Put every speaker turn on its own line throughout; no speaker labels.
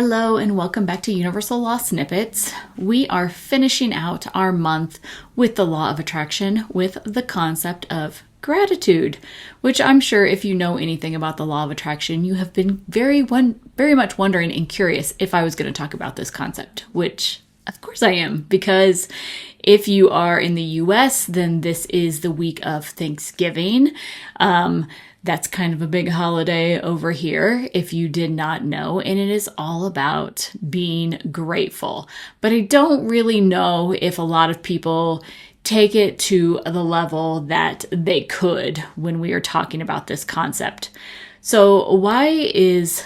Hello and welcome back to Universal Law Snippets. We are finishing out our month with the law of attraction with the concept of gratitude, which I'm sure if you know anything about the law of attraction, you have been very much wondering and curious if I was going to talk about this concept, which of course I am, because if you are in the US, then this is the week of Thanksgiving. That's kind of a big holiday over here, if you did not know, and it is all about being grateful. But I don't really know if a lot of people take it to the level that they could when we are talking about this concept. So why is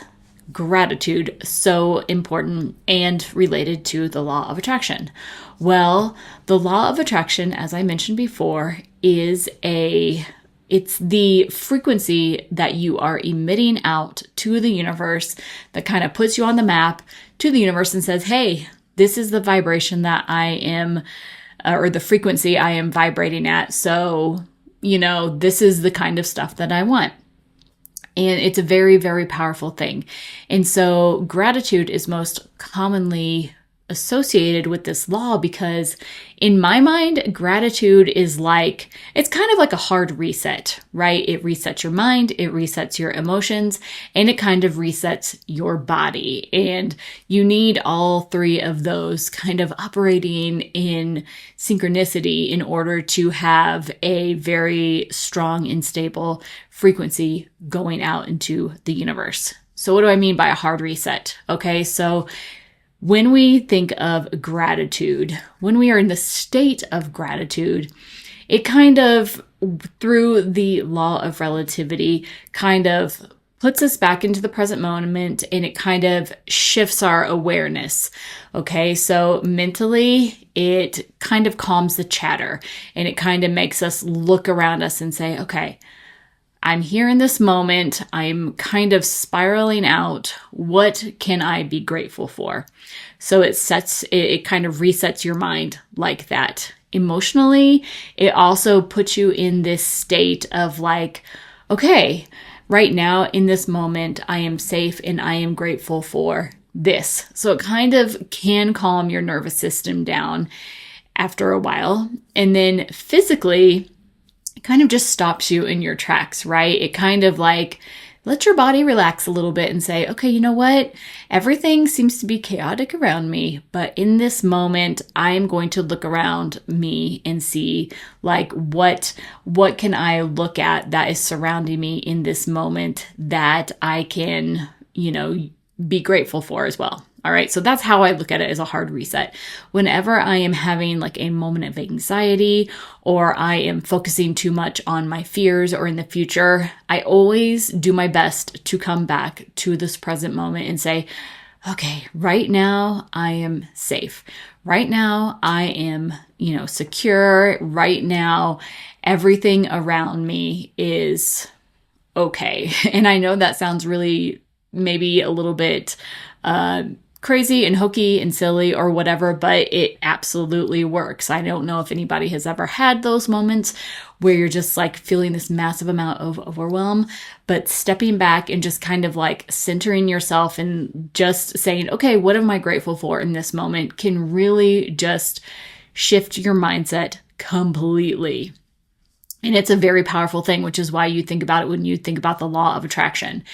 gratitude so important and related to the law of attraction? Well, the law of attraction, as I mentioned before, it's the frequency that you are emitting out to the universe that kind of puts you on the map to the universe and says, hey, this is the vibration that I am, or the frequency I am vibrating at. So, this is the kind of stuff that I want. And it's a very, very powerful thing. And so gratitude is most commonly associated with this law because in my mind, gratitude is it's kind of like a hard reset, right? It resets your mind, it resets your emotions, and it kind of resets your body. And you need all three of those kind of operating in synchronicity in order to have a very strong and stable frequency going out into the universe. So what do I mean by a hard reset? Okay, so when we think of gratitude, when we are in the state of gratitude, it kind of, through the law of relativity, kind of puts us back into the present moment and it kind of shifts our awareness. Okay, so mentally, it kind of calms the chatter and it kind of makes us look around us and say, okay, I'm here in this moment. I'm kind of spiraling out. What can I be grateful for? So it kind of resets your mind like that. Emotionally, it also puts you in this state of okay, right now in this moment, I am safe and I am grateful for this. So it kind of can calm your nervous system down after a while. And then physically, it kind of just stops you in your tracks, right? It kind of let your body relax a little bit and say, okay, you know what? Everything seems to be chaotic around me, but in this moment, I'm going to look around me and see what can I look at that is surrounding me in this moment that I can, be grateful for as well. All right. So that's how I look at it as a hard reset. Whenever I am having a moment of anxiety or I am focusing too much on my fears or in the future, I always do my best to come back to this present moment and say, okay, right now I am safe. Right now I am, secure. Right now, everything around me is okay. And I know that sounds really maybe a little bit, crazy and hokey and silly or whatever, but it absolutely works. I don't know if anybody has ever had those moments where you're just feeling this massive amount of overwhelm, but stepping back and just kind of centering yourself and just saying, okay, what am I grateful for in this moment can really just shift your mindset completely. And it's a very powerful thing, which is why you think about it when you think about the law of attraction.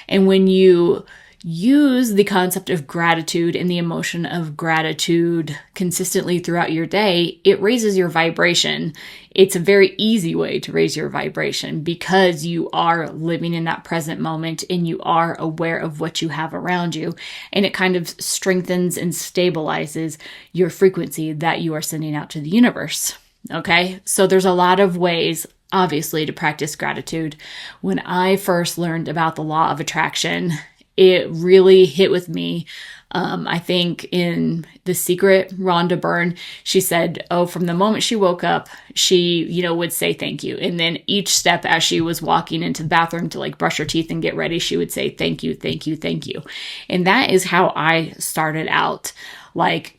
And when you use the concept of gratitude and the emotion of gratitude consistently throughout your day, it raises your vibration. It's a very easy way to raise your vibration because you are living in that present moment and you are aware of what you have around you. And it kind of strengthens and stabilizes your frequency that you are sending out to the universe. Okay, so there's a lot of ways, obviously, to practice gratitude. When I first learned about the law of attraction, it really hit with me. I think in The Secret, Rhonda Byrne, she said, from the moment she woke up, she, would say thank you. And then each step as she was walking into the bathroom to brush her teeth and get ready, she would say thank you, thank you, thank you. And that is how I started out,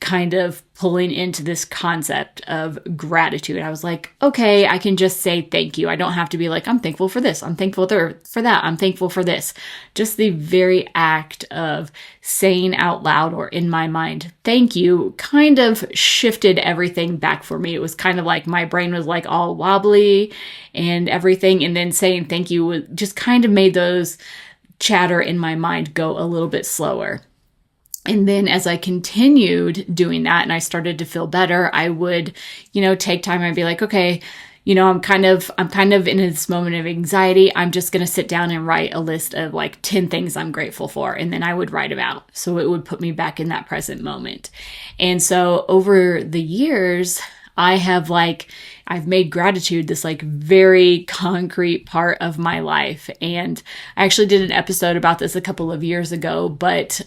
kind of pulling into this concept of gratitude. I was like, okay, I can just say thank you. I don't have to be like, I'm thankful for this. I'm thankful for that. I'm thankful for this. Just the very act of saying out loud or in my mind, thank you, kind of shifted everything back for me. It was kind of like my brain was like all wobbly and everything. And then saying thank you just kind of made those chatter in my mind go a little bit slower. And then as I continued doing that and I started to feel better, I would, take time and be like, okay, I'm kind of in this moment of anxiety. I'm just going to sit down and write a list of like 10 things I'm grateful for. And then I would write them out. So it would put me back in that present moment. And so over the years, I've made gratitude this like very concrete part of my life. And I actually did an episode about this a couple of years ago, but,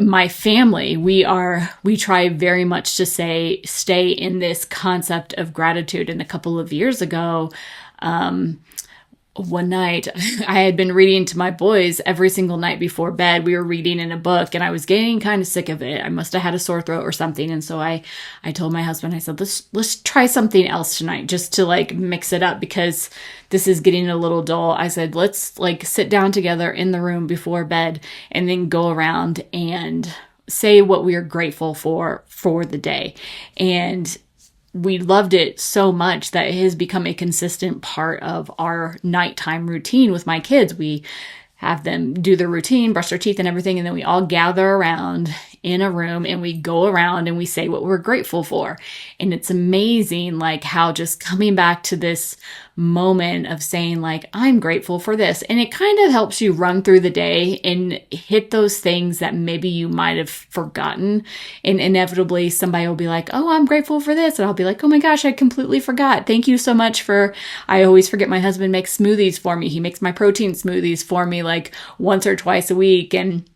my family, we try very much to stay in this concept of gratitude. And a couple of years ago, one night I had been reading to my boys every single night before bed. We were reading in a book and I was getting kind of sick of it. I must have had a sore throat or something. And so I told my husband, I said, let's try something else tonight just to like mix it up because this is getting a little dull. I said, let's like sit down together in the room before bed and then go around and say what we are grateful for the day. And we loved it so much that it has become a consistent part of our nighttime routine with my kids. We have them do their routine, brush their teeth and everything, and then we all gather around in a room and we go around and we say what we're grateful for. And it's amazing like how just coming back to this moment of saying like, I'm grateful for this. And it kind of helps you run through the day and hit those things that maybe you might have forgotten. And inevitably somebody will be like, oh, I'm grateful for this. And I'll be like, oh my gosh, I completely forgot. Thank you so much I always forget my husband makes smoothies for me. He makes my protein smoothies for me like once or twice a week. And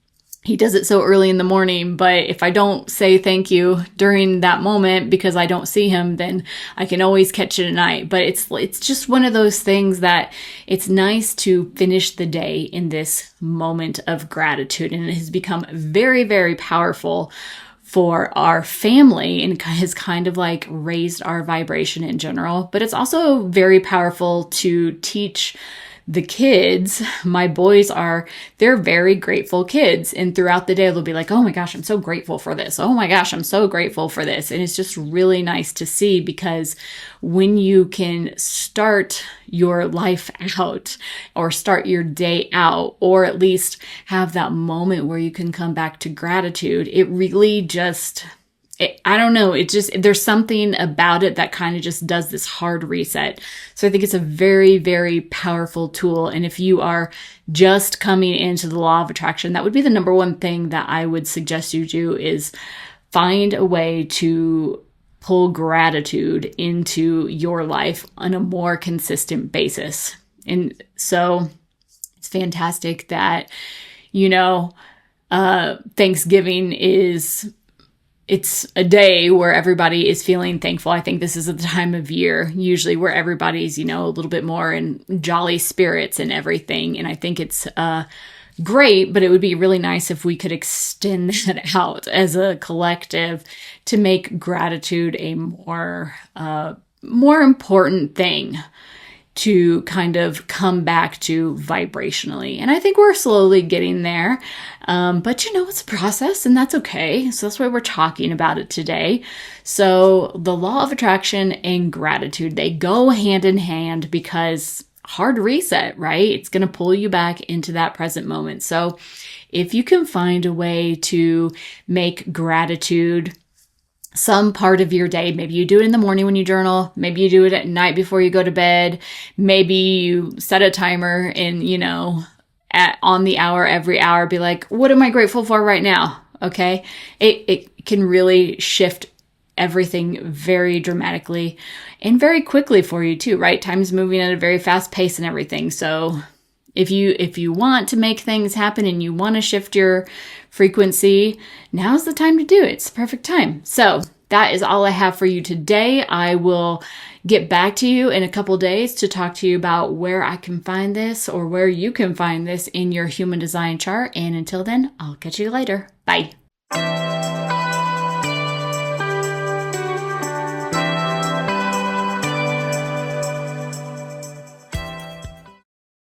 he does it so early in the morning, but if I don't say thank you during that moment because I don't see him, then I can always catch it at night. But it's just one of those things that it's nice to finish the day in this moment of gratitude. And it has become very, very powerful for our family and has kind of like raised our vibration in general. But it's also very powerful to teach the kids. My boys they're very grateful kids. And throughout the day, they'll be like, oh my gosh, I'm so grateful for this. Oh my gosh, I'm so grateful for this. And it's just really nice to see because when you can start your life out or start your day out, or at least have that moment where you can come back to gratitude, it really just, I don't know. There's something about it that kind of just does this hard reset. So I think it's a very, very powerful tool. And if you are just coming into the law of attraction, that would be the number one thing that I would suggest you do is find a way to pull gratitude into your life on a more consistent basis. And so it's fantastic that, Thanksgiving it's a day where everybody is feeling thankful. I think this is the time of year usually where everybody's, a little bit more in jolly spirits and everything. And I think it's great, but it would be really nice if we could extend that out as a collective to make gratitude a more important thing to kind of come back to vibrationally. And I think we're slowly getting there. But it's a process and that's okay. So that's why we're talking about it today. So the law of attraction and gratitude, they go hand in hand because hard reset, right? It's going to pull you back into that present moment. So if you can find a way to make gratitude some part of your day. Maybe you do it in the morning when you journal. Maybe you do it at night before you go to bed. Maybe you set a timer and, on the hour, every hour, be like, what am I grateful for right now? Okay. It can really shift everything very dramatically and very quickly for you too, right? Time's moving at a very fast pace and everything. So if you want to make things happen and you want to shift your frequency, now's the time to do it. It's the perfect time. So that is all I have for you today. I will get back to you in a couple days to talk to you about where I can find this or where you can find this in your human design chart. And until then, I'll catch you later. Bye.